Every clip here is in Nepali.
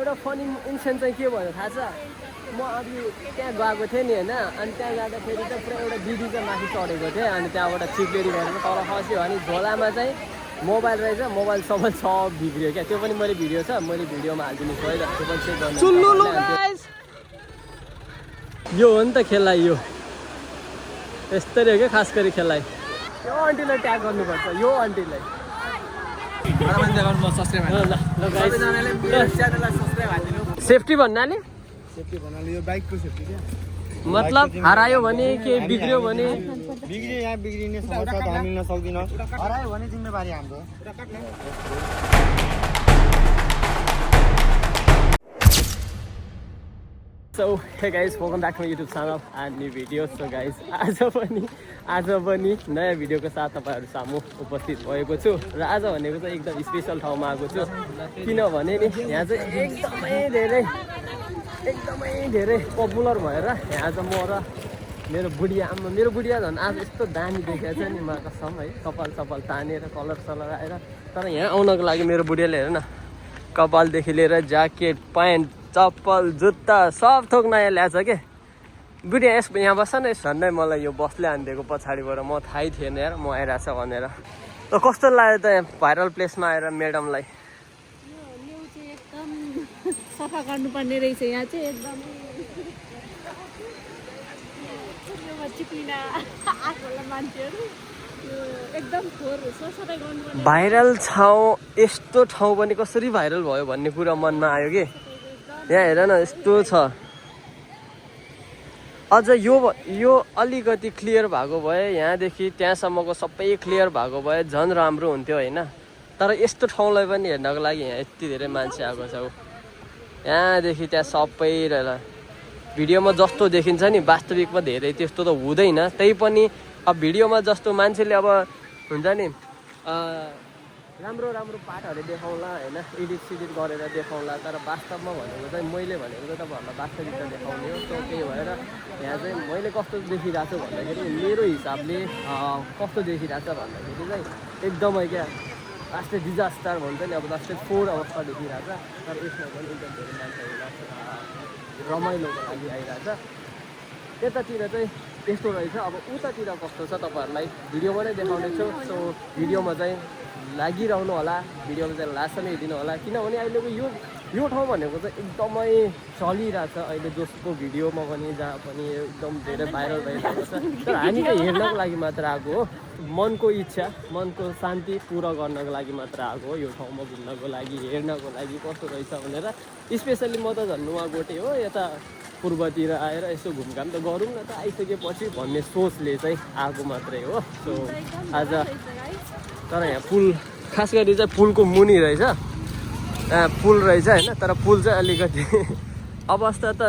एउटा फनी इन्सिडेन्ट चाहिँ के भयो थाहा छ म अघि त्यहाँ गएको थिएँ नि होइन अनि त्यहाँ जाँदाखेरि चाहिँ पुरा एउटा दिदी चाहिँ माथि चढेको थिएँ अनि त्यहाँबाट चिप्लेरी भएर तल खस्यो अनि झोलामा चाहिँ मोबाइल रहेछ मोबाइल सबै सब बिग्रियो क्या त्यो पनि मैले भिडियो छ मैले भिडियोमा हालिदिनु है त त्यो पनि चेक गर्नु यो हो नि त खेलाइ यो यस्तरी हो क्या खास गरी खेलाइ यो आन्टीलाई ट्याग गर्नुपर्छ यो आन्टीलाई सेफ्टी भन्नाले यो बाइकको सेफ्टी क्या मतलब हरायो भने के बिग्रियो भने बिग्रियो यहाँ बिग्रिने समस्या त हामी मिल्न सक्दिन हरायो भने जिम्मेवारी हाम्रो So hey guys, welcome back to my YouTube channel and new video. So guys, आज पनि नयाँ भिडियोको साथ तपाईहरु सामु उपस्थित भएको छु र आज भनेको चाहिँ एकदम स्पेशल ठाउँमा आएको छु किनभने नि यहाँ चाहिँ एकदमै धेरै पपुलर भएर यहाँ चाहिँ म र मेरो बुढिया झन् आज यस्तो दामी देखेको छ नि म कसम है कपाल तानेर कलर आएर तर यहाँ आउनको लागि मेरो बुढियाले हेर न कपालदेखि लिएर ज्याकेट प्यान्ट चप्पल जुत्ता सब थोक नयाँ ल्याएछ के बुढिया यहाँ बस्छ न झन्डै मलाई यो बसले हानिदिएको पछाडिबाट म थाहै थिएन यार म आइरहेछ भनेर त कस्तो लाग्यो त भाइरल प्लेसमा आएर म्याडमलाई एकदम सफा गर्नुपर्ने रहेछ यहाँ चाहिँ एकदमै भाइरल ठाउँ यस्तो ठाउँ पनि कसरी भाइरल भयो भन्ने कुरा मनमा आयो कि यहाँ हेर न यस्तो छ अझ यो अलिकति क्लियर भएको भए यहाँदेखि त्यहाँसम्मको सबै क्लियर भएको भए झन् राम्रो हुन्थ्यो होइन तर यस्तो ठाउँलाई पनि हेर्नको लागि यहाँ यति धेरै मान्छे आएको छ यहाँदेखि त्यहाँ सबै रहेछ भिडियोमा जस्तो देखिन्छ नि वास्तविकमा धेरै त्यस्तो त हुँदैन त्यही पनि अब भिडियोमा जस्तो मान्छेले अब हुन्छ नि राम्रो पाठहरू देखाउँला होइन एडिट गरेर देखाउँला तर वास्तवमा भनेको चाहिँ मैले भनेको चाहिँ तपाईँहरूलाई वास्तविकता देखाउने हो सो त्यही भएर यहाँ चाहिँ मैले कस्तो देखिरहेको छु भन्दाखेरि मेरो हिसाबले कस्तो देखिरहेको छ भन्दाखेरि चाहिँ एकदमै क्या लास्टै डिजास्टर भन्छ नि अब लास्टै 4 अवस्था देखिरहेको छ तर यसमा पनि एकदम धेरै मान्छेहरू रमाइलोको लागि आइरहेछ यतातिर चाहिँ यस्तो रहेछ अब उतातिर कस्तो छ तपाईँहरूलाई भिडियोबाटै देखाउने छु सो भिडियोमा चाहिँ लागिरहनु होला भिडियोमा चाहिँ लास्टसम्म हेरिदिनु होला किनभने अहिलेको यो ठाउँ भनेको चाहिँ एकदमै चलिरहेछ अहिले जसको भिडियोमा पनि जहाँ पनि एकदम धेरै भाइरल भइरहेको छ तर हामी त हेर्नको लागि मात्र आएको हो मनको इच्छा मनको शान्ति पुरा गर्नको लागि मात्र आएको हो यो ठाउँमा घुम्नको लागि हेर्नको लागि कस्तो रहेछ भनेर स्पेसली म त झन् नुवाकोटे हो यता पूर्वतिर आएर यसो घुमघाम त गरौँ न त आइसकेपछि भन्ने सोचले चाहिँ आएको मात्रै हो सो आज तर यहाँ पुल खास गरी चाहिँ पुलको मुनि रहेछ पुल रहेछ होइन तर पुल चाहिँ अलिकति अवस्था त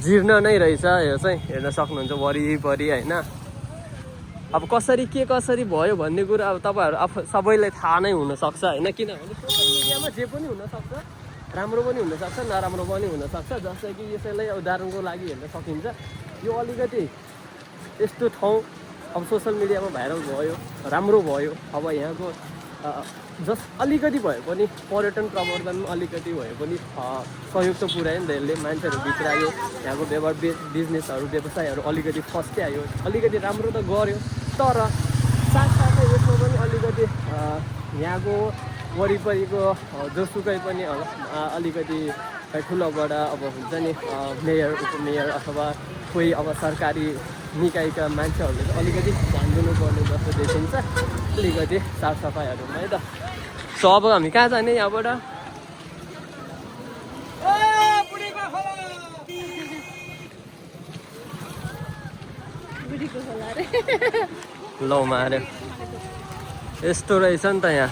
जीर्ण नै रहेछ यो चाहिँ हेर्न सक्नुहुन्छ वरिपरि होइन अब कसरी भयो भन्ने कुरा अब तपाईँहरू सबैलाई थाहा नै हुनसक्छ होइन किनभने सोसियल मिडियामा जे पनि हुनसक्छ राम्रो पनि हुनसक्छ नराम्रो पनि हुनसक्छ जस्तै कि यसैलाई उदाहरणको लागि हेर्न सकिन्छ यो अलिकति यस्तो ठाउँ अब सोसियल मिडियामा भाइरल भयो राम्रो भयो अब यहाँको अलिकति भए पनि पर्यटन प्रवर्धन अलिकति भए पनि सहयोग त पुऱ्यायो नि त यसले मान्छेहरू भित्रायो यहाँको बिजनेसहरू व्यवसायहरू अलिकति फस्ट्यायो अलिकति राम्रो त गर्यो तर साथसाथै यसमा पनि अलिकति यहाँको वरिपरिको जोसुकै पनि अलिकति ठुलोबाट अब हुन्छ नि मेयर उपमेयर अथवा कोही अब सरकारी निकायका मान्छेहरूले चाहिँ अलिकति ध्यान दिनुपर्ने जस्तो देखिन्छ अलिकति साफसफाइहरूमा है त सो अब हामी कहाँ जाने यहाँबाट लौ मार्यो यस्तो रहेछ नि त यहाँ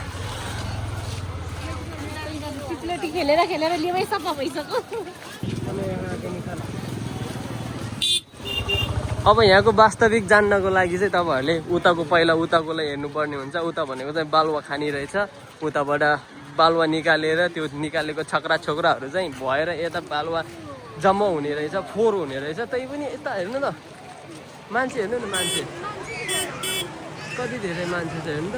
खेलेर लिमै सफा भइसक्यो अब यहाँको वास्तविक जान्नको लागि चाहिँ तपाईँहरूले उताकोलाई हेर्नुपर्ने हुन्छ उता भनेको चाहिँ बालुवा खानी रहेछ उताबाट बालुवा निकालेर त्यो निकालेको छोक्राहरू चाहिँ भएर यता बालुवा जम्मा हुने रहेछ फोहोर हुने रहेछ त्यही पनि यता हेर्नु न मान्छे हेर्नु न मान्छे कति धेरै मान्छे छ हेर्नु त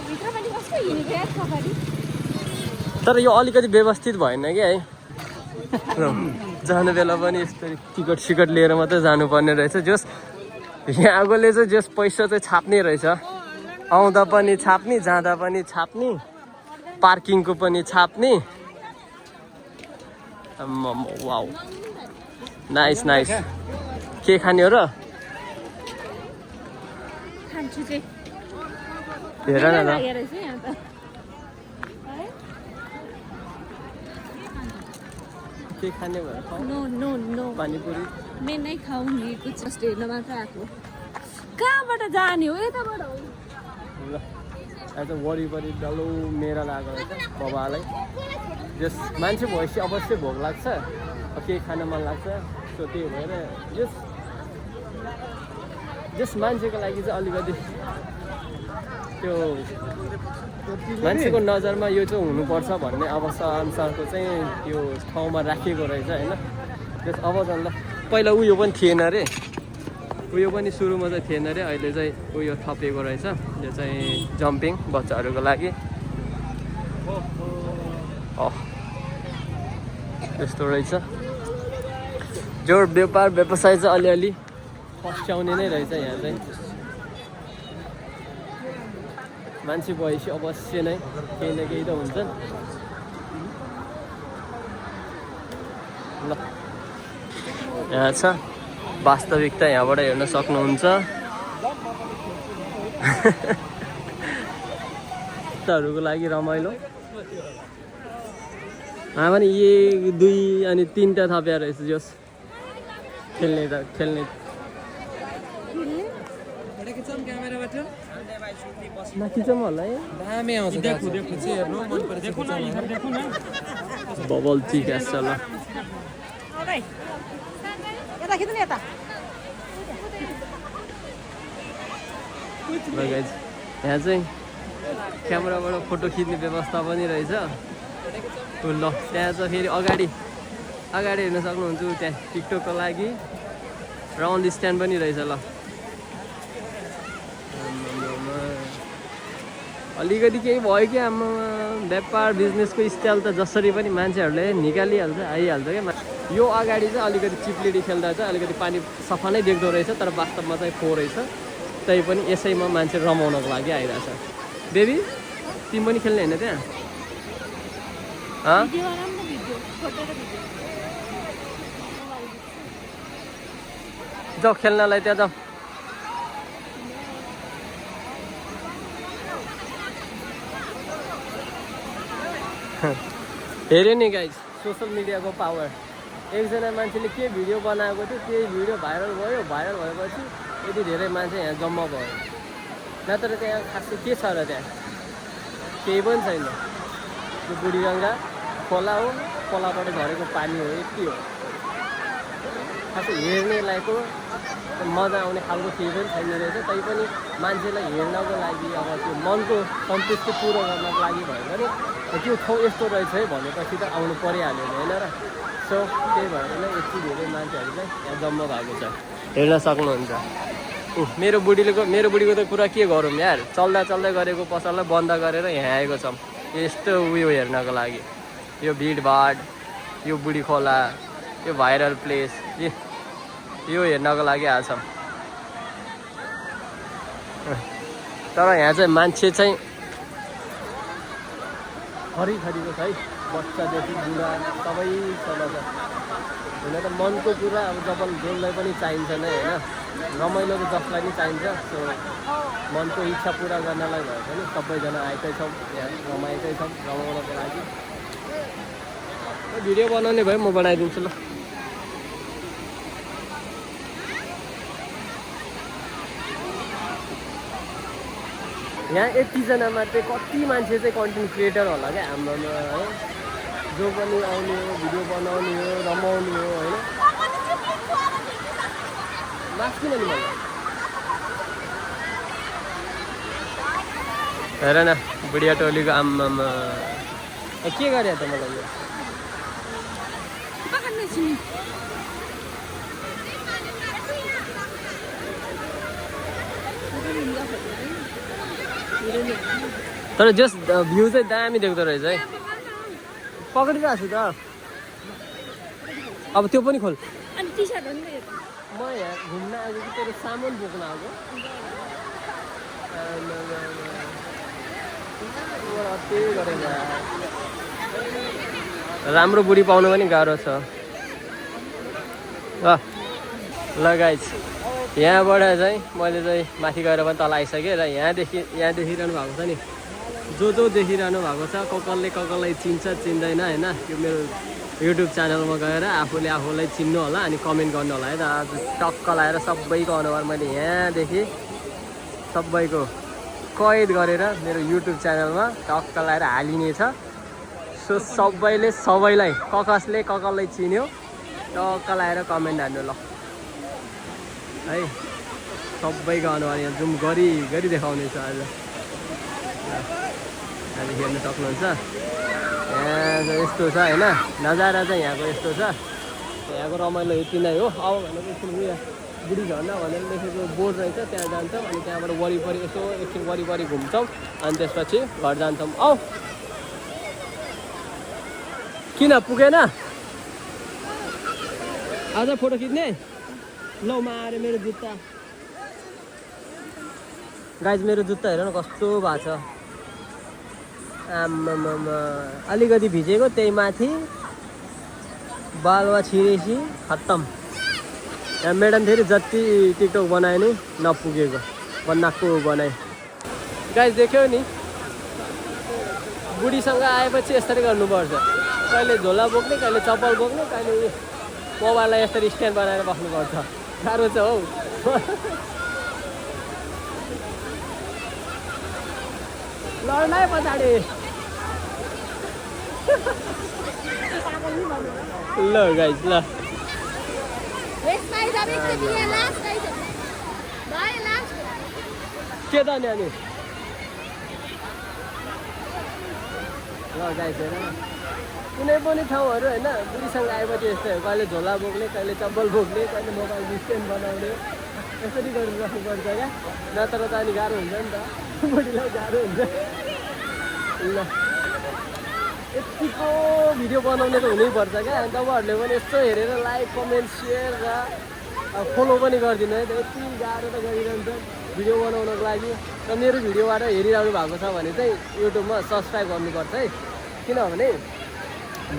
भित्र पनि कस्तो हिँडेको यार सफारी तर यो अलिकति व्यवस्थित भएन कि है जानु बेला पनि यस्तो टिकट सिकट लिएर मात्रै जानुपर्ने रहेछ। जस यहाँकोले चाहिँ जस पैसा चाहिँ छाप्ने रहेछ, आउँदा पनि छाप्ने, जाँदा पनि छाप्ने, पार्किङको पनि छाप्ने। Wow nice nice. के खाने हो र? खान्छु चाहिँ हेर न ल, के खाने भयो? नो नो नो पानीपुरी मैं नहीं खाऊंगी, कुछ जस्ट हेर्न मात्र आएको। कहाँबाट जाने हो? यताबाट हो। ल आज वरिपरि डल्लो मेरा लागेको रहेछ बाबालाई। जस मान्छे भएपछि अवश्य भोक लाग्छ, के खान मन लाग्छ। सो त्यही भएर जस मान्छेको लागि चाहिँ अलिकति त्यो मान्छेको नजरमा यो चाहिँ हुनुपर्छ भन्ने अवस्था अनुसारको चाहिँ त्यो ठाउँमा राखिएको रहेछ होइन। त्यस अब झन् ल पहिला उयो पनि थिएन अरे, उयो पनि सुरुमा चाहिँ थिएन अरे, अहिले चाहिँ उयो थपिएको रहेछ। यो चाहिँ जम्पिङ बच्चाहरूको लागि। त्यस्तो रहेछ। जो व्यापार व्यवसाय चाहिँ अलिअलि पस्याउने नै रहेछ यहाँ चाहिँ। मान्छे भएपछि अवश्य नै केही न केही त हुन्छ। ल यहाँ छ वास्तविकता, यहाँबाट हेर्न सक्नुहुन्छ। हरूको लागि रमाइलो। पनि एक दुई अनि तीनटा थपेर रहेछ जस खेल्ने त खेल्ने। नखिचौँ होला है, बबल टी खास ल। यहाँ चाहिँ क्यामेराबाट फोटो खिच्ने व्यवस्था पनि रहेछ। ल त्यहाँ चाहिँ फेरि अगाडि हेर्न सक्नुहुन्छ, त्यहाँ टिकटकको लागि राउन्ड स्ट्यान्ड पनि रहेछ। ल अलिकति केही भयो कि आमा व्यापार बिजनेसको स्टाइल त जसरी पनि मान्छेहरूले निकालिहाल्छ, आइहाल्छ क्या। यो अगाडि चाहिँ अलिकति चिप्लेटी खेल्दा चाहिँ अलिकति पानी सफा नै देख्दो रहेछ, तर वास्तवमा चाहिँ फोहोर रहेछ। तै पनि यसैमा मान्छे रमाउनको लागि आइरहेछ। बेबी तिमी पनि खेल्ने होइन त्यहाँ? जाऊ खेल्नलाई त्यहाँ जाऊ। हेऱ्यो नि गाइज सोसियल मिडियाको पावर। एकजना मान्छेले के भिडियो बनाएको थियो, त्यही भिडियो भाइरल भयो। भाइरल भएपछि यति धेरै मान्छे यहाँ जम्मा भयो। नत्र त्यहाँ खासै के छ र, त्यहाँ केही पनि छैन। यो बुढीगङ्गा खोला हो, खोलाबाट झरेको पानी हो, यति हो। खासै हेर्ने लायकको मजा आउने खालको केही पनि छैन रहेछ। तैपनि मान्छेलाई हेर्नको लागि अब त्यो मनको सन्तुष्टि पुरो गर्नको लागि भयो भने त्यो ठाउँ यस्तो रहेछ है भनेपछि त आउनु परिहाल्यो होइन र। सो त्यही भएर नै यति धेरै मान्छेहरू चाहिँ यहाँ जम्मा भएको छ, हेर्न सक्नुहुन्छ। मेरो बुढीको त कुरा के गरौँ यार, चल्दा गरेको पसललाई बन्द गरेर यहाँ आएको छौँ यस्तो उयो हेर्नको लागि। यो भिडभाड, यो बुढी खोला, यो भाइरल प्लेस, यो हेर्नको लागि आएको छौँ। तर यहाँ चाहिँ मान्छे चाहिँ खरिखरिको छ है, बच्चादेखि बुढा सबैसँग छ। हुन त मनको कुरा अब जसलाई पनि चाहिन्छ नै होइन, रमाइलो त जसलाई पनि चाहिन्छ। सो मनको इच्छा पुरा गर्नलाई भयो भने सबैजना आएकै छौँ यहाँ, रमाएकै छौँ रमाउनको लागि। भिडियो बनाउने भयो म बनाइदिन्छु ल। यहाँ यतिजना मात्रै कति मान्छे चाहिँ कन्टेन्ट क्रिएटर होला क्या हाम्रोमा है, जो पनि आउने हो, भिडियो बनाउने हो, रमाउने हो होइन। मास्क किन नि मलाई हेर न बुढिया टोलीको आम्मामा के गरे त मलाई यो। तर जस भ्यू चाहिँ दामी देख्दो रहेछ है। पक्रिरहेको छु त अब त्यो पनि खोल अनि टी सर्ट हो नि यो त। म यहाँ घुम्न आएको कि तेरो सामान बोक्न आएको त्यही गरेर राम्रो बुढी पाउनु पनि गाह्रो छ ल गाइस यहाँबाट चाहिँ मैले चाहिँ माथि गएर पनि तल आइसकेँ र यहाँ देखिरहनु भएको छ नि जो देखिरहनु भएको छ कसलाई चिन्छ चिन्दैन होइन यो मेरो युट्युब च्यानलमा गएर आफूलाई चिन्नु होला अनि कमेन्ट गर्नु होला है त आज टक्क लगाएर सबैको अनुहार मैले यहाँदेखि सबैको कैद गरेर मेरो युट्युब च्यानलमा टक्क लगाएर हालिनेछ सो सबैलाई कसलाई चिन्यो टक्क लगाएर कमेन्ट हान्नु ल है सबैको अनुहार यहाँ जुम गरी देखाउने छ आज अहिले हेर्न सक्नुहुन्छ यहाँ चाहिँ यस्तो छ होइन नजारा चाहिँ यहाँको यस्तो छ यहाँको रमाइलो यति नै हो अब भनेको एकछिन उयो बुढी झर्ना भनेर लेखेको बोर्ड रहेछ त्यहाँ जान्छौँ अनि त्यहाँबाट वरिपरि यसो एकछिन वरिपरि घुम्छौँ अनि त्यसपछि घर जान्छौँ औ किन पुगेन आज फोटो खिच्ने ल मारे मेरो जुत्ता गाइज मेरो जुत्ता हेर न कस्तो भएको छ आम्मामा अलिकति भिजेको त्यही माथि बालुवा छिरेसी खत्तम यहाँ म्याडम फेरि जति टिकटक बनायो नि नपुगेको बनाएको बनाए गाइज देख्यौ नि बुढीसँग आएपछि यसरी गर्नुपर्छ कहिले झोला बोक्ने कहिले चप्पल बोक्ने कहिले मोबाइललाई यसरी स्ट्यान्ड बनाएर बस्नुपर्छ गाह्रो छ हौ लड्नै पछाडि ल गाइस ल के त नि अनि ल गाइस हेर कुनै पनि ठाउँहरू होइन बुढीसँग आएपछि यस्तै हो कहिले झोला बोक्ने कहिले चप्पल बोक्ने कहिले मोबाइल स्ट्यान्ड बनाउने यसरी गरेर राख्नुपर्छ क्या नत्र त अनि गाह्रो हुन्छ नि त बुढीलाई गाह्रो हुन्छ ल यतिको भिडियो बनाउने त हुनैपर्छ क्या अनि तपाईँहरूले पनि यस्तो हेरेर लाइक कमेन्ट सेयर र फलो पनि गरिदिनु है त यति गाह्रो त गरिरहन्छ भिडियो बनाउनको लागि र मेरो भिडियोबाट हेरिरहनु भएको छ भने चाहिँ युट्युबमा सब्सक्राइब गर्नुपर्छ है किनभने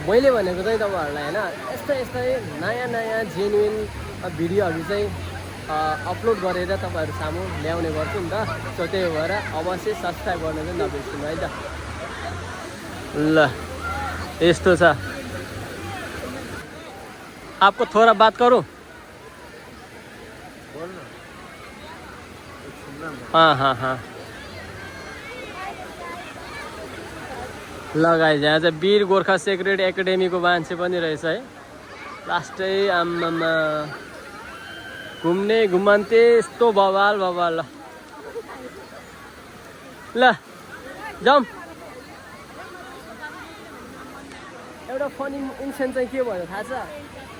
मैले भनेको चाहिँ तपाईँहरूलाई होइन यस्तै नयाँ जेन्युन भिडियोहरू चाहिँ अपलोड गरेर तपाईँहरू सामु ल्याउने गर्छु नि त सो त्यही भएर अवश्य सब्सक्राइब गर्न चाहिँ नबिर्सिनु है त ल यस्तो छ आपको थोड़ा बात करूं हाँ लगाइ यहाँ चाहिँ वीर गोर्खा सेक्रेट एकाडेमीको मान्छे पनि रहेछ है लास्टै आम्मामा घुम्ने घुमन्ते यस्तो बवाल ल जाउँ एउटा फनी इन्सिडेन्ट चाहिँ के भयो थाहा छ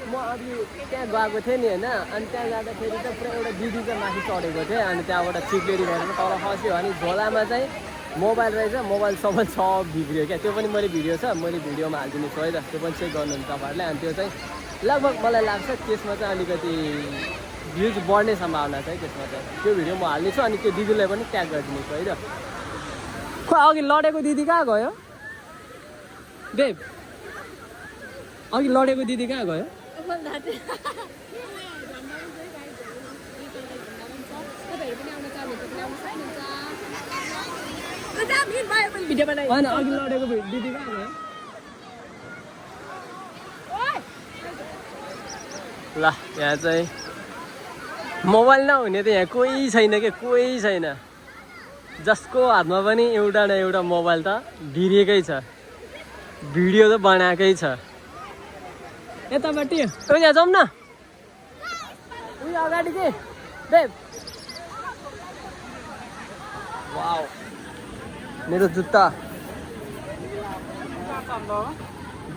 म अघि त्यहाँ गएको थिएँ नि होइन अनि त्यहाँ जाँदाखेरि चाहिँ पुरा एउटा दिदी चाहिँ माथि चढेको थिएँ अनि त्यहाँबाट चिक्लेरी गरेर तल खस्यो अनि झोलामा चाहिँ मोबाइल रहेछ मोबाइल सब बिग्रियो क्या त्यो पनि मैले भिडियोमा हालिदिनु छु है त त्यो पनि चेक गर्नुहुन्छ तपाईँहरूले अनि त्यो चाहिँ लगभग मलाई लाग्छ त्यसमा चाहिँ अलिकति भ्युज बढ्ने सम्भावना छ है त्यसमा चाहिँ त्यो भिडियो म हाल्नेछु अनि त्यो दिदीलाई पनि ट्याग गरिदिनेछु है त खै अघि लडेको दिदी कहाँ गयो देव अघि लडेको दिदी कहाँ गयो होइन अघि लडेको दिदी कहाँ गयो ल यहाँ चाहिँ मोबाइल नहुने त यहाँ कोही छैन क्या कोही छैन जसको हातमा पनि एउटा न एउटा मोबाइल त भिरेकै छ भिडियो त बनाएकै छ यतापट्टि यहाँ जाउँ न उयो अगाडि के देव वाउ मेरो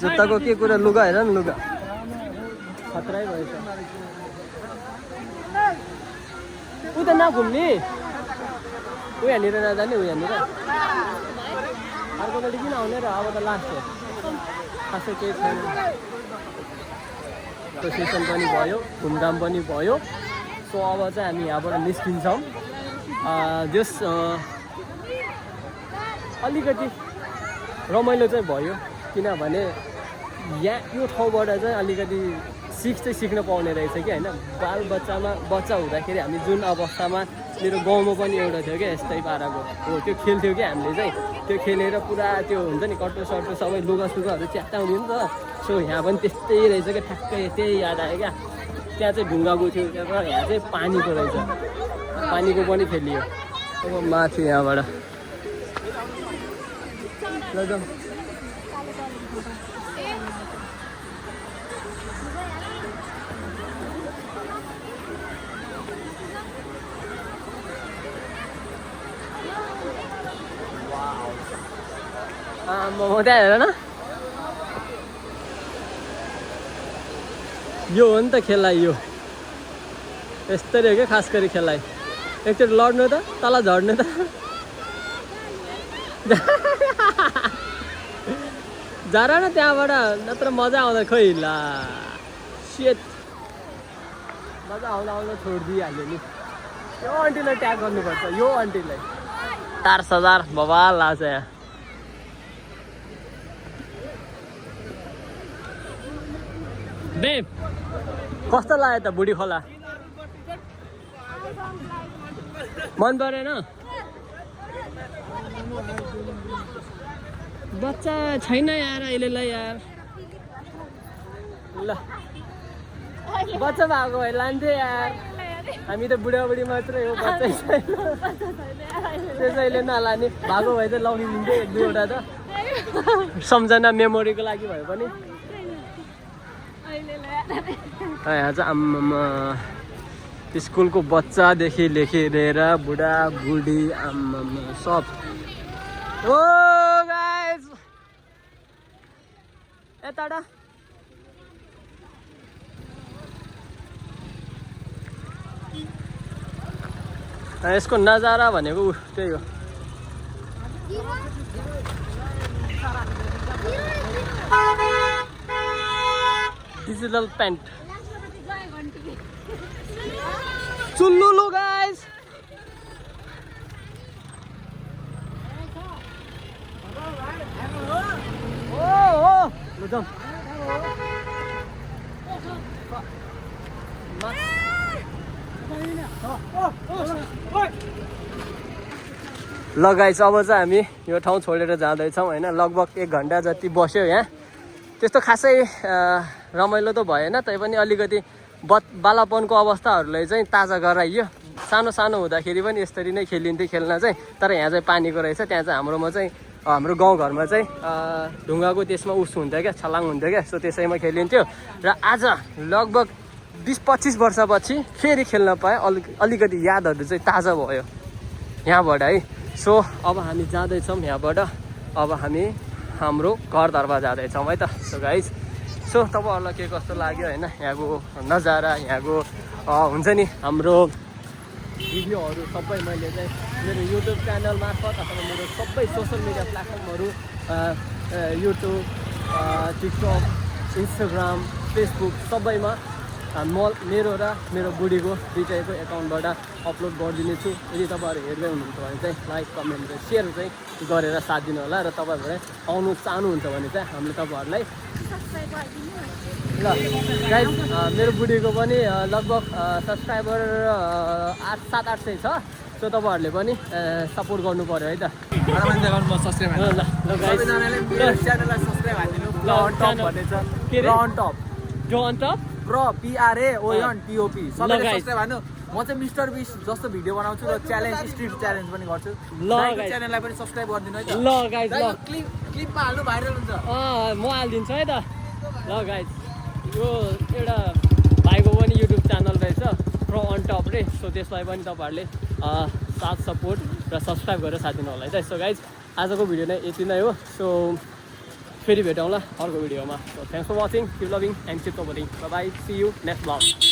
जुत्ताको के कुरा लुगा हेर न लुगा खतरै भएछ उता नघुम्ने ऊ यहाँनिर नजाने ऊ यहाँनिर अर्कोपट्टि किन आउने र अब त लास्ट हो खासै केही छैन। सेसन पनि भयो, घुमघाम पनि भयो। सो अब चाहिँ हामी यहाँबाट निस्किन्छौँ। जस अलिकति रमाइलो चाहिँ भयो, किनभने यहाँ यो ठाउँबाट चाहिँ अलिकति सिक्न पाउने रहेछ कि होइन। बच्चा हुँदाखेरि हामी जुन अवस्थामा मेरो गाउँमा पनि एउटा थियो क्या यस्तै पाराको हो, त्यो खेल्थ्यो कि हामीले चाहिँ। त्यो खेलेर पुरा त्यो हुन्छ नि कट्टो सट्टो सबै लुगासुगाहरू च्यात्ताउने नि त। सो यहाँ पनि त्यस्तै रहेछ क्या, ठ्याक्कै त्यही याद आयो क्या। त्यहाँ चाहिँ ढुङ्गाको थियो र यहाँ चाहिँ पानीको रहेछ, पानीको पनि खेलियो। अब माथि यहाँबाट ल म त्यहाँ हेर न, यो हो नि त खेलाइ। यो यस्तै हो क्या खास गरी खेलाइ। एकचोटि लड्नु त, तल झर्नु त। झर न त्यहाँबाट, नत्र मजा आउँदा खोइ ला सेट मजा आउँदा छोडिदिइहाल्यो नि। यो आन्टीलाई ट्याग गर्नुपर्छ, यो आन्टीलाई 4000 बवाल लाग्छ यहाँ। बेब कस्तो लाग्यो त बुढी खोला? मन परेन? बच्चा छैन यार अहिलेलाई यार। ल बच्चा भएको भए लान्थे यार, हामी त बुढाबुढी मात्रै हो, बच्चै छैन। त्यसैले नलाने, भएको भए चाहिँ लगिदिन्थ्यो एक दुईवटा त, सम्झना मेमोरीको लागि भए पनि। यहाँ चाहिँ आम्मामा स्कुलको बच्चादेखि लिएर बुढाबुढी आम्मामा सब। ओ गाइस यताडा यसको नजारा भनेको त्यही हो। डिजिटल पेन्ट चुल्लुलु गाइस। ल गाइस अब चाहिँ हामी यो ठाउँ छोडेर जाँदैछौँ होइन। लगभग 1 घन्टा जति बस्यो यहाँ। त्यस्तो खासै रमाइलो त भएन, तैपनि अलिकति बालापनको अवस्थाहरूलाई चाहिँ ताजा गराइयो। सानो सानो हुँदाखेरि पनि यसरी नै खेलिन्थ्यो खेल्न चाहिँ, तर यहाँ चाहिँ पानीको रहेछ। त्यहाँ चाहिँ हाम्रो गाउँघरमा चाहिँ ढुङ्गाको त्यसमा उस हुन्थ्यो क्या, छलाङ हुन्थ्यो क्या। सो त्यसैमा खेलिन्थ्यो र आज लगभग 20-25 वर्षपछि फेरि खेल्न पाएँ। अलिकति यादहरू चाहिँ ताजा भयो यहाँबाट है। सो अब हामी जाँदैछौँ यहाँबाट। अब हामी हाम्रो घर दरबार जाँदैछौँ है त। सो गाइज, सो तपाईँहरूलाई के कस्तो लाग्यो होइन यहाँको नजारा, यहाँको हुन्छ नि हाम्रो भिडियोहरू सबै मैले चाहिँ मेरो युट्युब च्यानल मार्फत अथवा मेरो सबै सोसियल मिडिया प्लेटफर्महरू युट्युब, टिकटक, इन्स्टाग्राम, फेसबुक सबैमा मेरो र मेरो बुढीको दुइटैको एकाउन्टबाट अपलोड गरिदिनेछु। यदि तपाईँहरू हेर्दै हुनुहुन्छ भने चाहिँ लाइक, कमेन्ट र सेयर चाहिँ गरेर साथ दिनु होला। र तपाईँहरू आउनु चाहनुहुन्छ भने चाहिँ हामीले तपाईँहरूलाई ल गाइस मेरो बुढीको पनि लगभग सब्सक्राइबर 700-800 छ। सो तपाईँहरूले पनि सपोर्ट गर्नु पऱ्यो है त। म चाहिँ मिस्टर बिस्ट जस्तो भिडियो बनाउँछु र च्यालेन्ज स्ट्रिट च्यालेन्ज पनि गर्छु। च्यानललाई पनि सब्सक्राइब गरिदिनु है त। ल गाइस ल क्लिपमा हाल्नु भाइरल हुन्छ। म हालिदिन्छु है त। ल गाइस यो एउटा भाइको पनि युट्युब च्यानल रहेछ प्रो अन टप रे। सो त्यसलाई पनि तपाईँहरूले साथ सपोर्ट र सब्सक्राइब गरेर साथ दिनु होला है त। सो गाइस आजको भिडियो नै यति नै हो। सो फेरि भेटौँला अर्को भिडियोमा। So thanks for watching, keep loving and keep supporting. Bye bye, see you next blog.